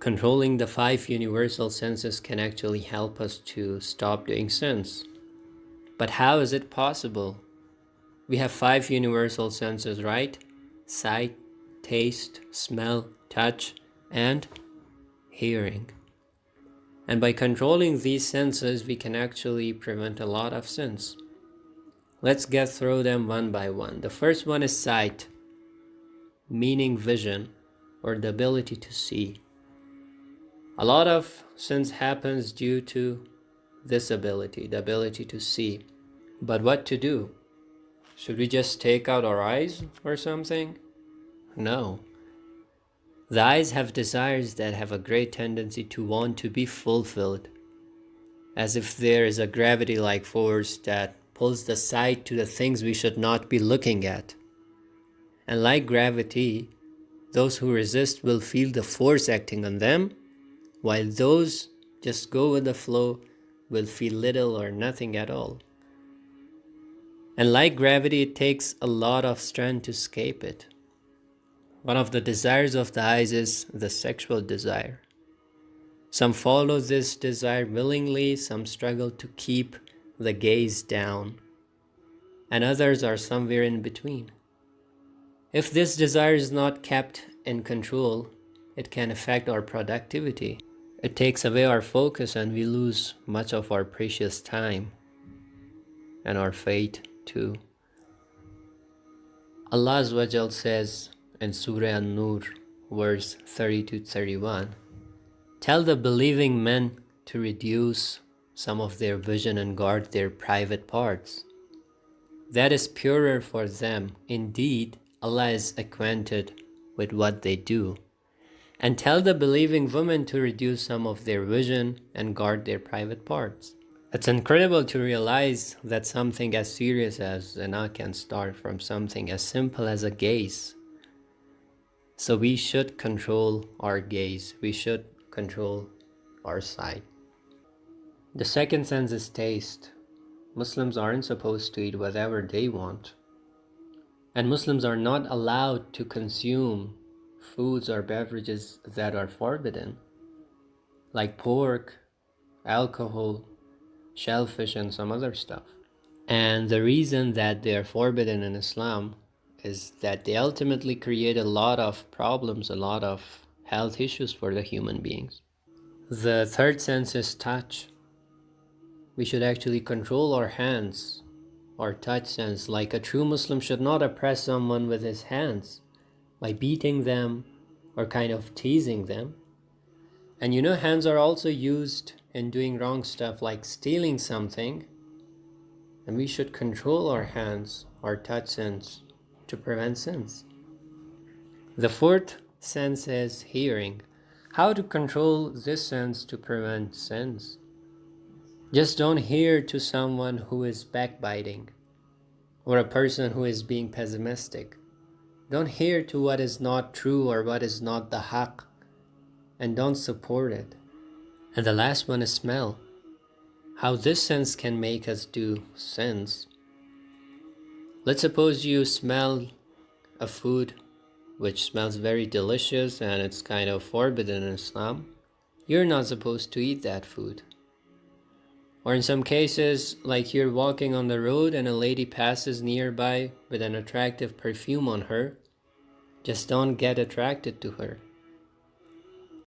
Controlling the five universal senses can actually help us to stop doing sins. But how is it possible? We have five universal senses, right? Sight, taste, smell, touch, and hearing. And by controlling these senses, we can actually prevent a lot of sins. Let's get through them one by one. The first one is sight, meaning vision, or the ability to see. A lot of sins happens due to this ability, the ability to see. But what to do? Should we just take out our eyes or something? No. The eyes have desires that have a great tendency to want to be fulfilled, as if there is a gravity-like force that pulls the sight to the things we should not be looking at. And like gravity, those who resist will feel the force acting on them, while those just go with the flow will feel little or nothing at all. And like gravity, it takes a lot of strength to escape it. One of the desires of the eyes is the sexual desire. Some follow this desire willingly, some struggle to keep the gaze down, and others are somewhere in between. If this desire is not kept in control, it can affect our productivity. It takes away our focus and we lose much of our precious time and our faith too. Allah Azza wa Jal says in Surah An-Nur, verse 30-31, tell the believing men to reduce some of their vision and guard their private parts. That is purer for them. Indeed, Allah is acquainted with what they do. And tell the believing women to reduce some of their vision and guard their private parts. It's incredible to realize that something as serious as zina can start from something as simple as a gaze. So we should control our gaze. We should control our sight. The second sense is taste. Muslims aren't supposed to eat whatever they want. And Muslims are not allowed to consume foods or beverages that are forbidden, like pork, alcohol, shellfish, and some other stuff. And the reason that they are forbidden in Islam is that they ultimately create a lot of problems, a lot of health issues for the human beings. The third sense is touch. We should actually control our hands, our touch sense. Like a true Muslim should not oppress someone with his hands by beating them or kind of teasing them. And you know, hands are also used in doing wrong stuff like stealing something, and we should control our hands, our touch sense, to prevent sins. The fourth sense is hearing. How to control this sense to prevent sins? Just don't hear to someone who is backbiting or a person who is being pessimistic. Don't hear to what is not true or what is not the haqq, and don't support it. And the last one is smell. How this sense can make us do sins. Let's suppose you smell a food which smells very delicious and it's kind of forbidden in Islam. You're not supposed to eat that food. Or in some cases, like you're walking on the road and a lady passes nearby with an attractive perfume on her, just don't get attracted to her.